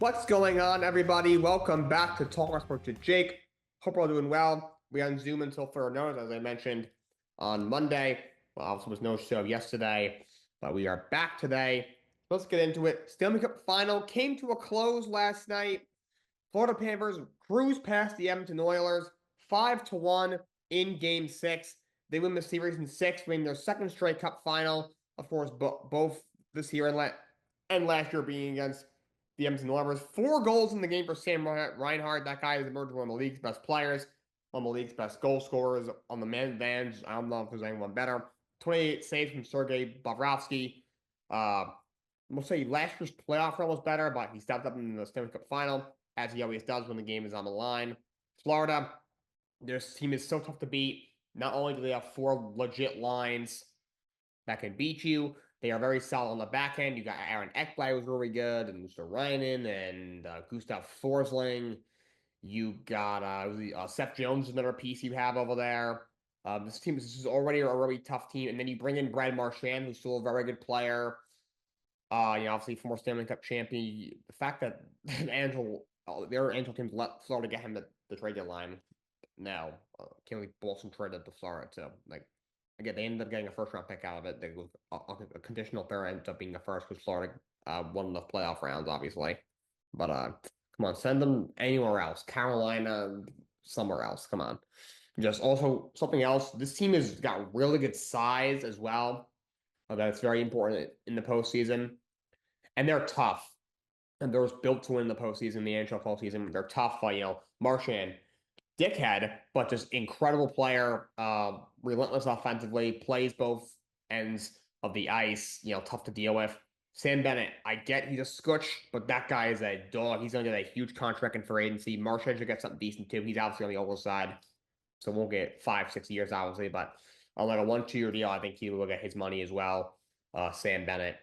What's going on, everybody? Welcome back to Talk Sports with Jake. Hope we're all doing well. We on Zoom until further notice, as I mentioned on Monday. Well, obviously, was no show yesterday, but we are back today. Let's get into it. Stanley Cup final came to a close last night. Florida Panthers cruised past the Edmonton Oilers 5-1 in Game 6. They win the series in 6, winning their second straight Cup final. Of course, both this year and last year being against the Edmonton Oilers. 4 goals in the game for Sam Reinhart. That guy has emerged one of the league's best players, one of the league's best goal scorers on the man advantage. I don't know if there's anyone better. 28 saves from Sergei Bobrovsky. We'll say last year's playoff run was better, but he stepped up in the Stanley Cup final, as he always does when the game is on the line. Florida, their team is so tough to beat. Not only do they have 4 legit lines that can beat you, they are very solid on the back end. You got Aaron Ekblad, who's really good, and Mr. Reinen, and Gustav Forsling. You got Seth Jones is another piece you have over there. This team is already a really tough team. And then you bring in Brad Marchand, who's still a very good player. Obviously former Stanley Cup champion. The fact that their Angel teams let Florida get him the trade deadline. Now, can't believe Boston traded to Florida too. Like, again, they ended up getting a first round pick out of it. They a conditional third ended up being the first because Florida won the playoff rounds, obviously. But come on, send them anywhere else. Carolina, somewhere else. Come on. Just also something else. This team has got really good size as well. That's very important in the postseason. And they're tough. And they're built to win the postseason, the NHL postseason. They're tough. Marchand, dickhead, but just incredible player. Relentless offensively, plays both ends of the ice. Tough to deal with. Sam Bennett, I get he's a scooch, but that guy is a dog. He's going to get a huge contract in free agency. Marchand should get something decent too. He's obviously on the older side, so won't get 5-6 years, obviously, but on like a 1-2 year deal, I think he will get his money as well. Sam Bennett,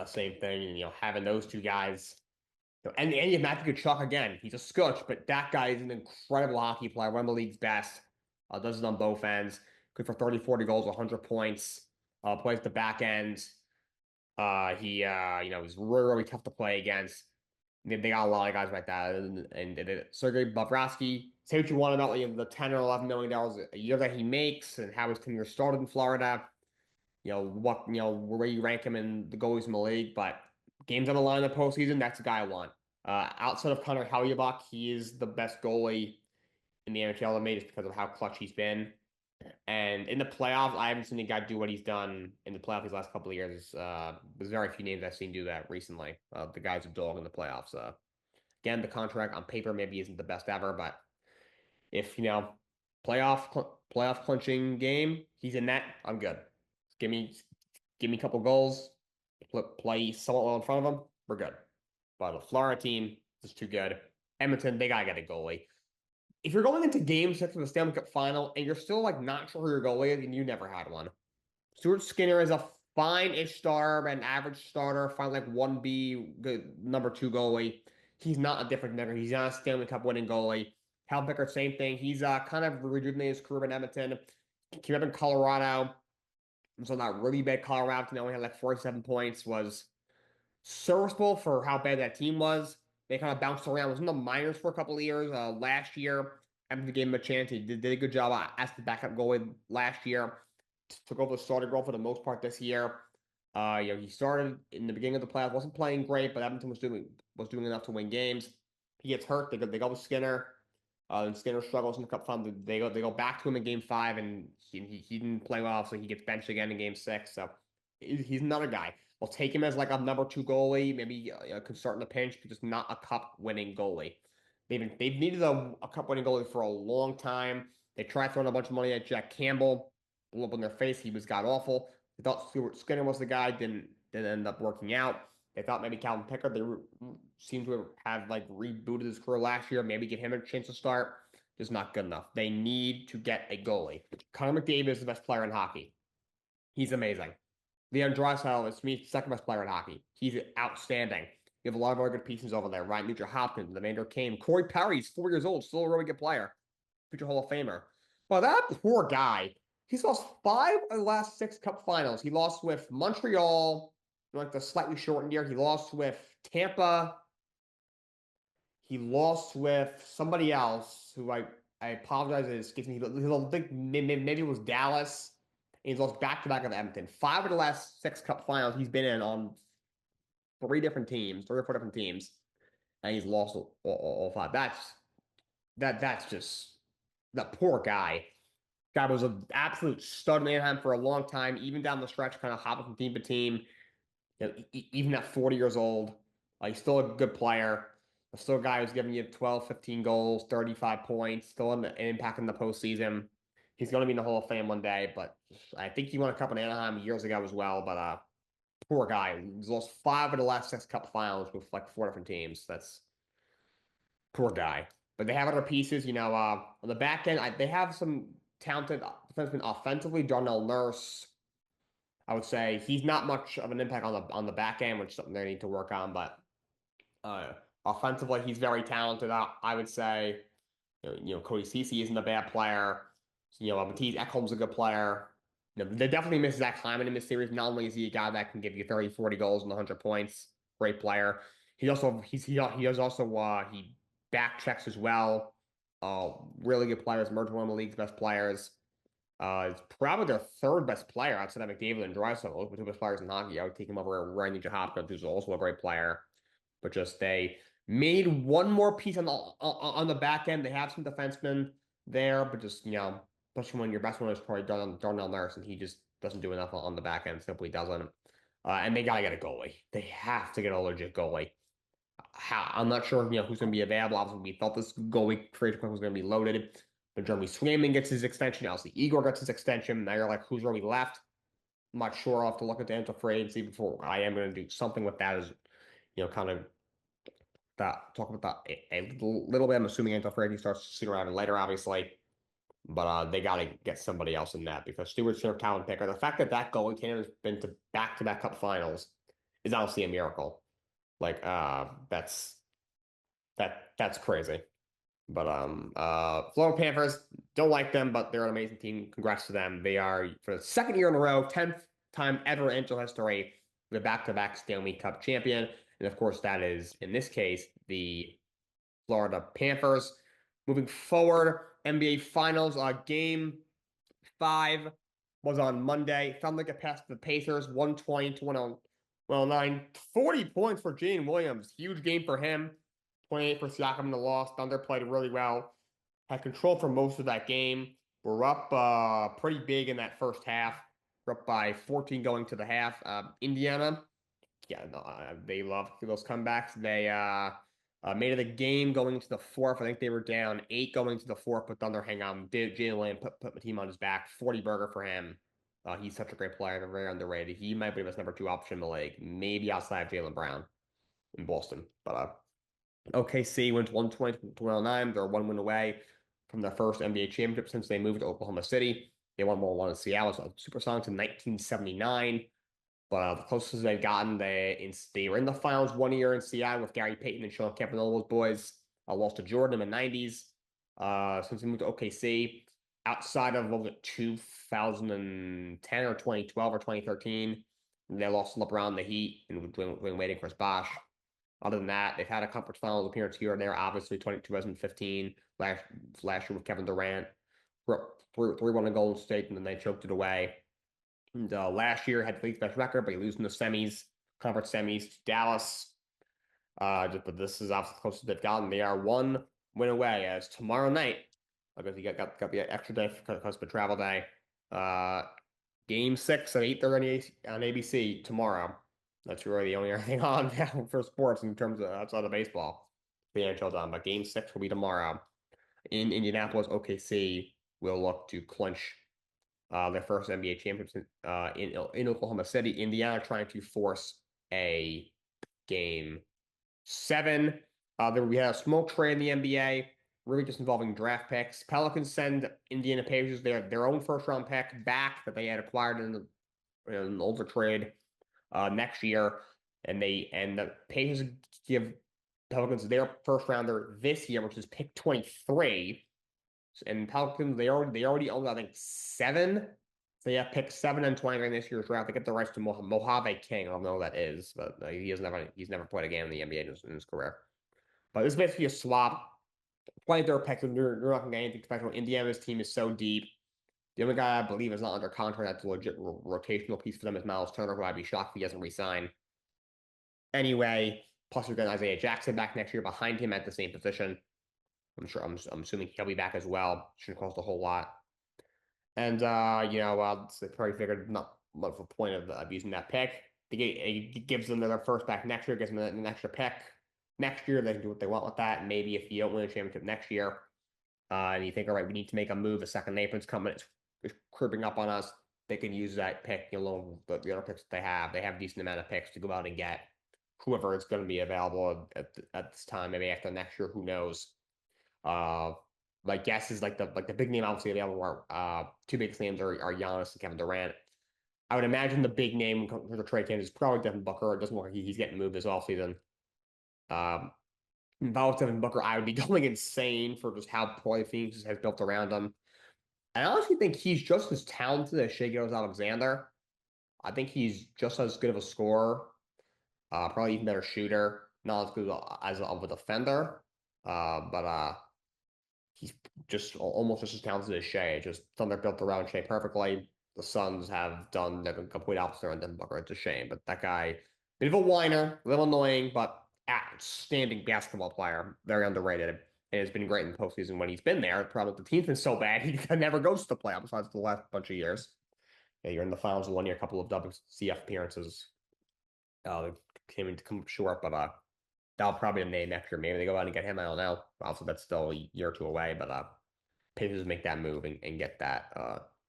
same thing. Having those two guys, and you have Matthew Tkachuk again. He's a scotch, but that guy is an incredible hockey player, one of the league's best. Does it on both ends. Good for 30, 40 goals, 100 points. Plays the back end. He is really, really tough to play against. They got a lot of guys like that. And Sergei Bobrovsky, say what you want about the 10 or $11 million a year that he makes and how his career started in Florida. Where you rank him in the goalies in the league, but games on the line in the postseason, that's the guy I want. Outside of Connor Hellebuyck, he is the best goalie in the NHL to me just because of how clutch he's been. And in the playoffs, I haven't seen the guy do what he's done in the playoffs these last couple of years. There's very few names I've seen do that recently. The guy's a dog in the playoffs. Again, the contract on paper maybe isn't the best ever, but if playoff clinching game, he's in net, I'm good. Give me a couple goals, play somewhat well in front of them, we're good. But the Florida team is too good. Edmonton, they gotta get a goalie. If you're going into Game 6 of the Stanley Cup Final and you're still not sure who your goalie is, and you never had one, Stuart Skinner is a fine-ish starter, an average starter, fine 1B, good number 2 goalie. He's not a different nigger. He's not a Stanley Cup winning goalie. Hal Pickard, same thing. He's kind of rejuvenated his career in Edmonton. Came up in Colorado. So not really bad Colorado. Only had 47 points. Was serviceable for how bad that team was. They kind of bounced around. Was in the minors for a couple of years. Last year, Edmonton gave him a chance. He did a good job as the backup goalie last year. Took over the starting role for the most part this year. He started in the beginning of the playoffs. Wasn't playing great, but Edmonton was doing enough to win games. He gets hurt. They go with Skinner. And Skinner struggles in the Cup final. They go back to him in Game 5, and he didn't play well, so he gets benched again in Game 6. So he's another guy. I'll take him as a number 2 goalie. Maybe could start in the pinch, but just not a Cup winning goalie. They've needed a Cup winning goalie for a long time. They tried throwing a bunch of money at Jack Campbell. Blew up in their face. He was god awful. They thought Stuart Skinner was the guy. Didn't end up working out. They thought maybe Calvin Pickard. They seem to have rebooted his career last year. Maybe give him a chance to start. Just not good enough. They need to get a goalie. Connor McDavid is the best player in hockey. He's amazing. Leon Draisaitl is, to me, second best player in hockey. He's outstanding. You have a lot of other good pieces over there. Ryan Nugent-Hopkins, Evander Kane, Corey Perry's 4 years old, still a really good player. Future Hall of Famer. But that poor guy, he's lost 5 of the last 6 Cup finals. He lost with Montreal, the slightly shortened year. He lost with Tampa he lost with somebody else who I apologize. It gives me he'll think maybe it was Dallas. And he's lost back to back of Edmonton. Five of the last six Cup finals he's been in on three different teams, three or four different teams, and he's lost all five. That's just that poor guy. Guy was an absolute stud in Anaheim for a long time, even down the stretch, kind of hopping from team to team. You know, even at 40 years old, he's still a good player. Still a guy who's giving you 12, 15 goals, 35 points, still an impact in the postseason. He's going to be in the Hall of Fame one day, but I think he won a cup in Anaheim years ago as well. But poor guy. He's lost five of the last six cup finals with like four different teams. That's poor guy. But they have other pieces, on the back end, they have some talented defensemen offensively. Darnell Nurse, I would say he's not much of an impact on the back end, which is something they need to work on. But offensively, he's very talented. I would say, Cody Ceci isn't a bad player. Matisse Ekholm's a good player. They definitely miss Zach Hyman in this series. Not only is he a guy that can give you 30, 40 goals and 100 points, great player. He back checks as well. Really good players. Merged one of the league's best players. He's probably their third best player outside of McDavid and Draisaitl, the two best players in hockey. I would take him over Randy Jahopka, who's also a great player. But just they made one more piece on the back end. They have some defensemen there, but just especially when your best one is probably Darnell Nurse, and he just doesn't do enough on the back end. Simply doesn't. And they gotta get a goalie. They have to get a legit goalie. I'm not sure who's going to be available. Obviously, we thought this goalie trade was going to be loaded. But Jeremy Swayman gets his extension. Obviously, Igor gets his extension. Now you're like, who's really left? I'm not sure. I'll have to look at the Enter free agency before I am going to do something with that. As kind of talk about that a little bit. I'm assuming Enter free agency starts sooner rather than later, obviously. But they got to get somebody else in that because Stewart's their talent picker. The fact that goalie Canada has been to back-to-back Cup finals is honestly a miracle. Like that's crazy. But Florida Panthers, don't like them, but they're an amazing team. Congrats to them. They are, for the second year in a row, 10th time ever in NHL history, the back-to-back Stanley Cup champion. And of course, that is, in this case, the Florida Panthers. Moving forward, NBA Finals, Game 5 was on Monday. Found like it past the Pacers, 120 to 109. 40 points for Jane Williams. Huge game for him. 28 for Siakam in the loss. Thunder played really well. Had control for most of that game. We're up pretty big in that first half. We're up by 14 going to the half. Indiana, they love those comebacks. They made it a game going into the fourth. I think they were down 8 going to the fourth, but Thunder hang on. Jalen Williams put the team on his back. 40 burger for him. He's such a great player. They're very underrated. He might be the best number 2 option in the league. Maybe outside of Jaylen Brown in Boston. But OKC went 120 to 109. They're 1 win away from their first NBA championship since they moved to Oklahoma City. They won more one in Seattle. So Supersonics in 1979. But the closest they've gotten, they were in the finals 1 year in Seattle with Gary Payton and Sean Kemp and all those boys. Lost to Jordan in the 90s. Since they moved to OKC, outside of, 2010 or 2012 or 2013, they lost to LeBron, the Heat, and waiting for Chris Bosh. Other than that, they've had a conference finals appearance here and there, obviously 2015, last year with Kevin Durant. 3-1 in Golden State, and then they choked it away. And last year had the league's best record, but he losing the semis, conference semis to Dallas. But this is obviously the closest they've gotten. They are 1 win away as tomorrow night, because you got the extra day because of the travel day. Game 6 at 8:30 on ABC tomorrow. That's really the only other thing on now for sports in terms of outside of baseball. The NHL done, but Game 6 will be tomorrow in Indianapolis. OKC will look to clinch their first NBA championship in Oklahoma City. Indiana trying to force a Game 7. We had a smoke trade in the NBA, really just involving draft picks. Pelicans send Indiana Pacers their own first-round pick back that they had acquired in an older trade next year, and the Pacers give Pelicans their first rounder this year, which is pick 23. And Pelicans, they already own, I think, 7. So yeah, pick 7 and 20 in this year's draft. They get the rights to Mojave King. I don't know who that is, but he's never played a game in the NBA in his career. But this is basically a swap. 23rd pick, you're not going to get anything special. Indiana's team is so deep. The only guy I believe is not under contract that's a legit rotational piece for them is Miles Turner, who I'd be shocked if he doesn't resign. Anyway, plus you're getting Isaiah Jackson back next year behind him at the same position. I'm assuming he'll be back as well. Shouldn't cost a whole lot. And they probably figured not much of a point of using that pick. It gives them their first back next year, gives them an extra pick. Next year, they can do what they want with that. And maybe if you don't win a championship next year, and you think, all right, we need to make a move, a second apron's coming, it's creeping up on us, they can use that pick, the other picks that they have. They have a decent amount of picks to go out and get whoever is going to be available at this time, maybe after next year, who knows. My guess is the big name obviously available are two biggest names are Giannis and Kevin Durant. I would imagine the big name for the trade candidate is probably Devin Booker. It doesn't look like he's getting moved this offseason. If I was Devin Booker, I would be going insane for just how poorly Phoenix has built around him. I honestly think he's just as talented as Shai Gilgeous-Alexander. I think he's just as good of a scorer, probably even better shooter, not as good as of a defender, but he's just almost just as talented as Shai. Just Thunder built around Shai perfectly. The Suns have done the complete opposite on Devin Booker. It's a shame, but that guy, bit of a whiner, a little annoying, but outstanding basketball player, very underrated. And it's been great in the postseason when he's been there. The problem with the team's been so bad, he never goes to the playoffs besides the last bunch of years. Yeah, you're in the finals 1 year, a couple of WCF appearances. They come short, but that'll probably be a name next year. Maybe they go out and get him. I don't know. Also, that's still a year or two away, but Pacers make that move and get that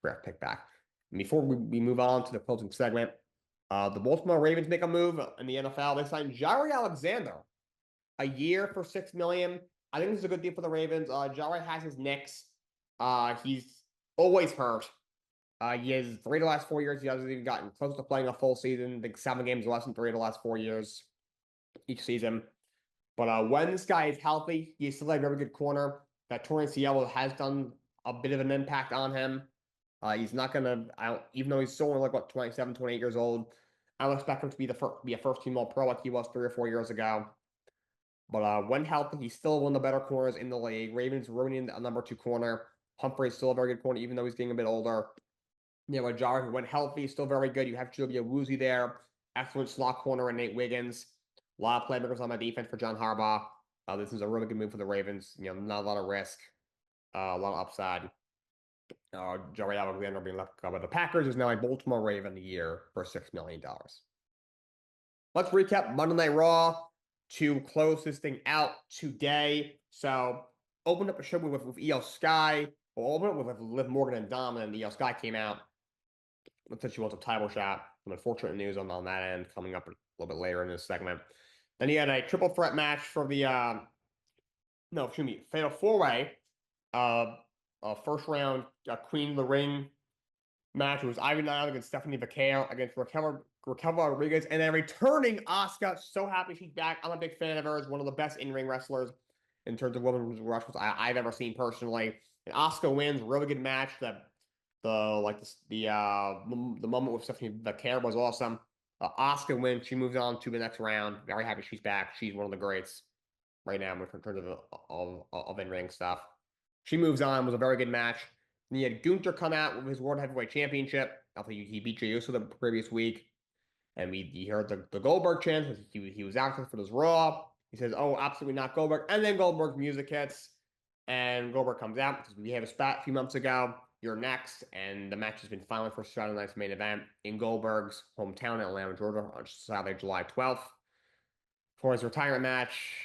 draft pick back. And before we move on to the closing segment, the Baltimore Ravens make a move in the NFL. They signed Jaire Alexander a year for $6 million. I think this is a good deal for the Ravens. Jaire has his nicks. He's always hurt. He has 3 of the last 4 years. He hasn't even gotten close to playing a full season. I think 7 games less than 3 of the last 4 years each season. But when this guy is healthy, he's still a very good corner. That torn ACL has done a bit of an impact on him. He's not going to, even though he's still only 27, 28 years old, I don't expect him to be a first-team All-Pro like he was 3 or 4 years ago. But when healthy, he's still one of the better corners in the league. Ravens ruining a number 2 corner. Humphrey's still a very good corner, even though he's getting a bit older. Jaire, who went healthy, still very good. You have Julia Woozy there. Excellent slot corner and Nate Wiggins. A lot of playmakers on my defense for John Harbaugh. This is a really good move for the Ravens. Not a lot of risk. A lot of upside. Jaire Alexander being left go by the Packers is now a Baltimore Raven a year for $6 million. Let's recap Monday Night Raw to close this thing out today. So, opened up a show with EO Sky. We'll open it with Liv Morgan and Dom, and EO Sky came out. Looks like she wants a title shot. Some unfortunate news on that end coming up a little bit later in this segment. Then he had a triple threat match for the fatal 4-way. First round Queen of the Ring match. It was Ivy Nile against Stephanie Vaquero against Raquel Rodriguez, and then returning Asuka. So happy she's back. I'm a big fan of her. She's one of the best in-ring wrestlers in terms of women's wrestlers I've ever seen personally. And Asuka wins. Really good match. The moment with Stephanie Vaquero was awesome. Asuka wins. She moves on to the next round. Very happy she's back. She's one of the greats right now in terms of in-ring stuff. She moves on. It was a very good match. And he had Gunther come out with his World Heavyweight Championship. After he beat Jey Uso the previous week. And we heard the Goldberg chant. He was active for this Raw. He says, "Oh, absolutely not Goldberg." And then Goldberg's music hits. And Goldberg comes out because we had a spat a few months ago. You're next. And the match has been finalized for Saturday night's main event in Goldberg's hometown in Atlanta, Georgia on Saturday, July 12th. For his retirement match,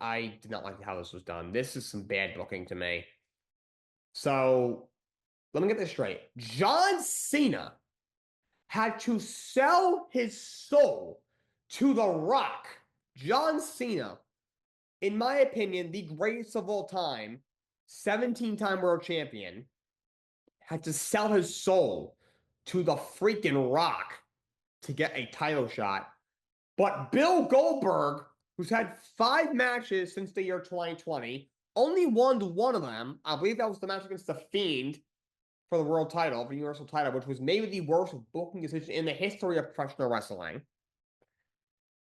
I did not like how this was done. This is some bad booking to me. So, let me get this straight. John Cena had to sell his soul to The Rock. John Cena, in my opinion, the greatest of all time, 17-time world champion, had to sell his soul to the freaking Rock to get a title shot. But Bill Goldberg, who's had 5 matches since the year 2020, only won 1 of them. I believe that was the match against The Fiend for the world title, the Universal title, which was maybe the worst booking decision in the history of professional wrestling.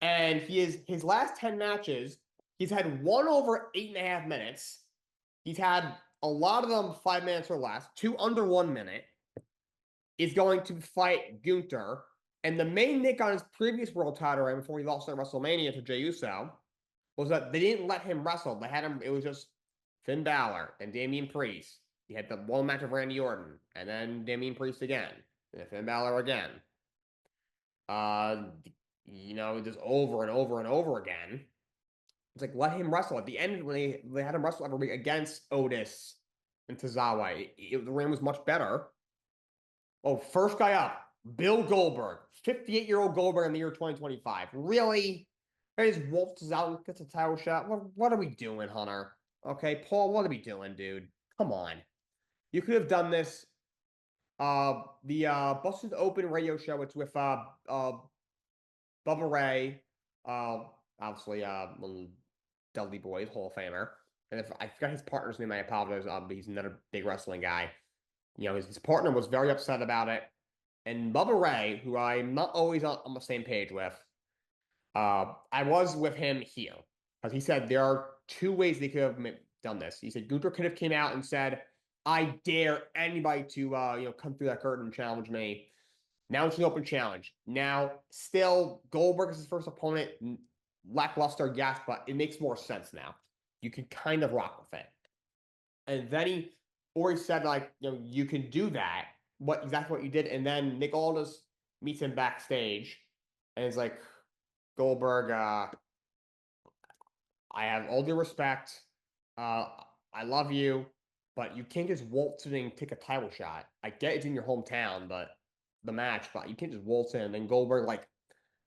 And his last 10 matches, He's had one over 8.5 minutes. He's had a lot of them 5 minutes or less, two under 1 minute. Is going to fight Gunther. And the main nick on his previous world title reign before he lost at WrestleMania to Jey Uso was that they didn't let him wrestle. They had him, it was just Finn Balor and Damian Priest. He had the one match of Randy Orton, and then Damian Priest again, and Finn Balor again. Uh, just over and over and over again. It's like, let him wrestle. At the end, when they had him wrestle every week against Otis and Tozawa, the reign was much better. Oh, first guy up, Bill Goldberg, 58-year-old Goldberg in the year 2025. Really? He just waltzes out and gets a title shot. What are we doing, Hunter? Okay, Paul, what are we doing, dude? Come on. You could have done this. The Busted Open radio show. It's with Bubba Ray, obviously one of Dudley Boys, Hall of Famer. And if I forgot his partner's name, I apologize. But he's another big wrestling guy. His partner was very upset about it. And Bubba Ray, who I'm not always on the same page with, I was with him here. Because he said there are two ways they could have done this. He said Gunther could have came out and said, I dare anybody to come through that curtain and challenge me. Now it's an open challenge. Now, still, Goldberg is his first opponent. Lackluster, yes, but it makes more sense now. You can kind of rock with it. And then he said, you can do that. Exactly what you did. And then Nick Aldis meets him backstage. And it's like, Goldberg, I have all due respect. I love you. But you can't just waltz in and take a title shot. I get it's in your hometown, but the match, but you can't just waltz in. And then Goldberg,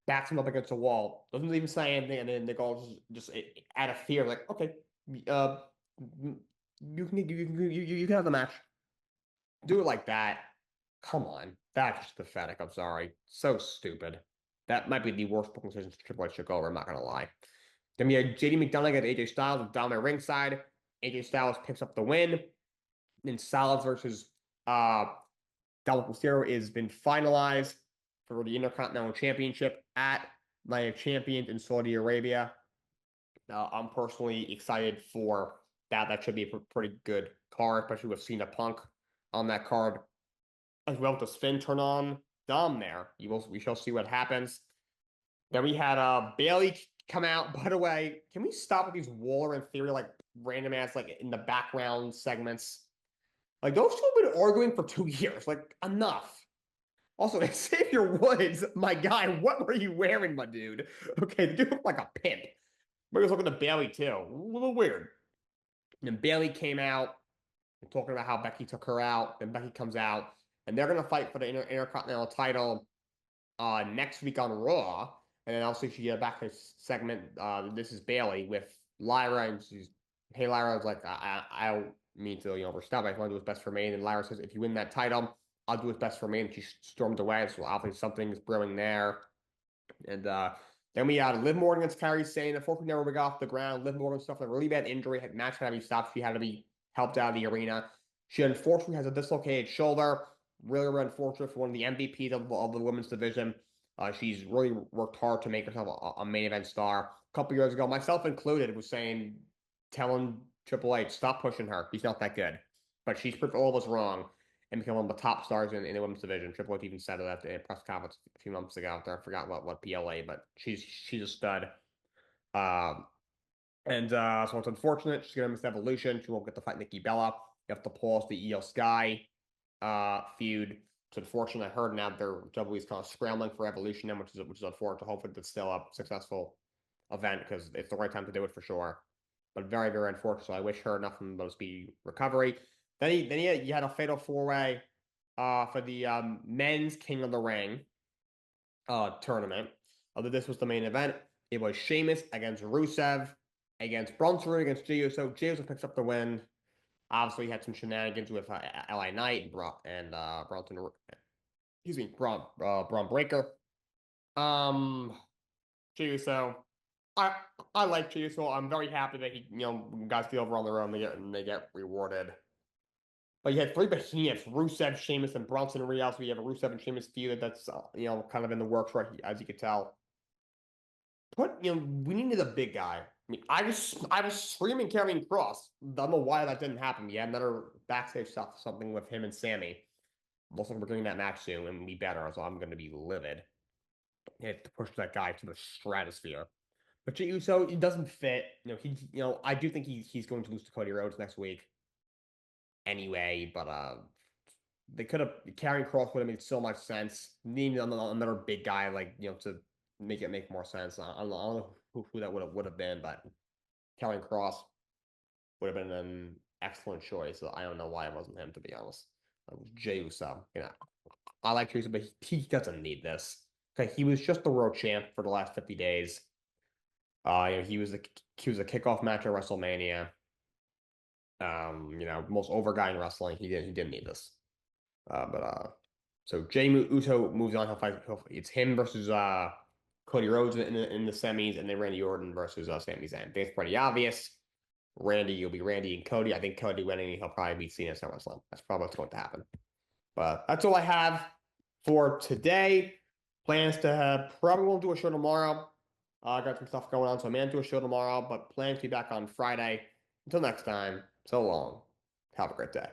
backs him up against the wall. Doesn't even say anything. And then Nick Aldis just out of fear, okay, you can have the match. Do it like that. Come on. That's just pathetic. I'm sorry. So stupid. That might be the worst booking decision Triple H took over. I'm not going to lie. Then we had JD McDonagh against AJ Styles with down at ringside. AJ Styles picks up the win. Then Styles versus Dominic Mysterio has been finalized for the Intercontinental Championship at Night of Champions in Saudi Arabia. I'm personally excited for that. That should be a pretty good card, especially with Cena Punk on that card. As well, does Finn turn on Dom there? We shall see what happens. Then we had Bayley come out. By the way, can we stop with these Waller and Theory random ass in the background segments? Those two have been arguing for 2 years. Enough. Also, Xavier Woods, my guy, what were you wearing, my dude? Okay, the dude looked like a pimp. But he was looking at Bayley too. A little weird. And then Bayley came out and talking about how Becky took her out. Then Becky comes out. And they're going to fight for the Intercontinental title next week on Raw. And then also she get back to segment. This is Bayley with Lyra, and she's, hey, Lyra, was like, I don't mean to overstep. I just want to do what's best for me. And then Lyra says, if you win that title, I'll do what's best for me. And she stormed away. So obviously something's brewing there. And then we had Liv Morgan against Kairi Sane. Unfortunately, never got off the ground. Liv Morgan suffered a really bad injury. Match had to be stopped. She had to be helped out of the arena. She unfortunately has a dislocated shoulder. Really, really unfortunate for one of the MVPs of the women's division. She's really worked hard to make herself a main event star. A couple years ago, myself included, was telling Triple H, stop pushing her. He's not that good. But she's proved all of us wrong and become one of the top stars in the women's division. Triple H even said it at the press conference a few months ago. I forgot what PLA, but she's a stud. So it's unfortunate. She's going to miss Evolution. She won't get to fight Nikki Bella. You have to pause the Io Sky feud. It's unfortunate. I heard now WWE is kind of scrambling for Evolution, which is unfortunate. Hopefully, it's still a successful event because it's the right time to do it for sure. But very, very unfortunate. So I wish her nothing but a speedy recovery. Then you had a fatal 4-way for the men's King of the Ring tournament. Although this was the main event, it was Sheamus against Rusev against Bronson against Jey Uso. Jey Uso picks up the win. Obviously, he had some shenanigans with LA Knight and Bronson. Excuse me, Braun Breaker. Jey Uso. I like Jey Uso. I'm very happy that he guys feel over on their own and they get rewarded. But you had three behemoths: Rusev, Sheamus, and Bronson Real. So you have a Rusev and Sheamus feud that's kind of in the works, right? As you could tell. We needed a big guy. mean, I was screaming Karrion Cross. I don't know why that didn't happen. We had another backstage stuff, something with him and Sammy. Looks like we're doing that match soon, and we better, so I'm going to be livid. You have to push that guy to the stratosphere. But Jey Uso, he doesn't fit. I do think he's going to lose to Cody Rhodes next week anyway. But they could have Karrion Cross would have made so much sense. Needing another big guy to make it make more sense. I don't know who that would have been, but Karrion Cross would have been an excellent choice. So I don't know why it wasn't him, to be honest. Jey Uso, I like Jey Uso, but he doesn't need this. Okay, he was just the world champ for the last 50 days. He was a kickoff match at WrestleMania. Most over guy in wrestling. He didn't need this. So Jey Uso moves on. It's him versus Cody Rhodes in the semis, and then Randy Orton versus Sami Zayn. I think it's pretty obvious. You'll be Randy and Cody. I think Cody winning, he'll probably beat Cena at SummerSlam. That's probably what's going to happen. But that's all I have for today. Plans to probably won't do a show tomorrow. I got some stuff going on, so I may not do a show tomorrow, but plan to be back on Friday. Until next time, so long. Have a great day.